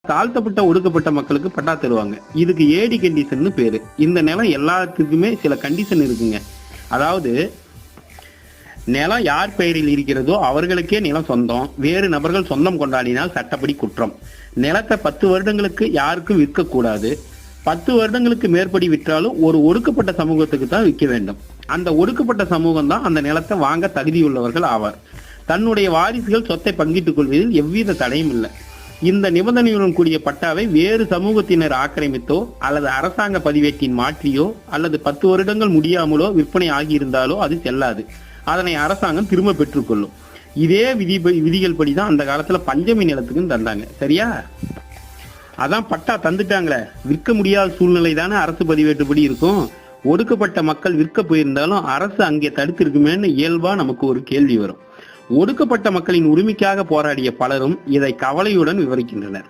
தாழ்த்தப்பட்ட ஒடுக்கப்பட்ட மக்களுக்கு பட்டா தருவாங்க. இதுக்கு ஏடி கண்டிஷன் பேரு. இந்த நிலம் எல்லாத்துக்குமே சில கண்டிஷன் இருக்குங்க. அதாவது நிலம் யார் பெயரில் இருக்கிறதோ அவர்களுக்கே நிலம் சொந்தம். வேறு நபர்கள் சொந்தம் கொண்டாடினால் சட்டப்படி குற்றம். நிலத்தை 10 வருடங்களுக்கு யாருக்கும் விற்கக்கூடாது. 10 வருடங்களுக்கு மேற்படி விற்றாலும் ஒரு ஒடுக்கப்பட்ட சமூகத்துக்கு தான் விற்க வேண்டும். அந்த ஒடுக்கப்பட்ட சமூகம் தான் அந்த நிலத்தை வாங்க தகுதியுள்ளவர்கள் ஆவார். தன்னுடைய வாரிசுகள் சொத்தை பங்கிட்டுக் கொள்வதில் எவ்வித தடையும் இல்லை. இந்த நிபந்தனையுடன் கூடிய பட்டாவை வேறு சமூகத்தினர் ஆக்கிரமித்தோ அல்லது அரசாங்க பதிவேட்டின் மாற்றியோ அல்லது 10 வருடங்கள் முடியாமலோ விற்பனை ஆகியிருந்தாலோ அது செல்லாது. அதனை அரசாங்கம் திரும்ப பெற்றுக்கொள்ளும். இதே விதிகள் படிதான் அந்த காலத்துல பஞ்சமி நிலத்துக்குன்னு தந்தாங்க. சரியா? அதான் பட்டா தந்துட்டாங்களே, விற்க முடியாத சூழ்நிலை தானே அரசு பதிவேட்டுப்படி இருக்கும். ஒடுக்கப்பட்ட மக்கள் விற்க போயிருந்தாலும் அரசு அங்கே தடுத்து இருக்குமேன்னு இயல்பா நமக்கு ஒரு கேள்வி வரும். ஒடுக்கப்பட்ட மக்களின் உரிமைக்காக போராடிய பலரும் இதை கவலையுடன் விவரிக்கின்றனர்.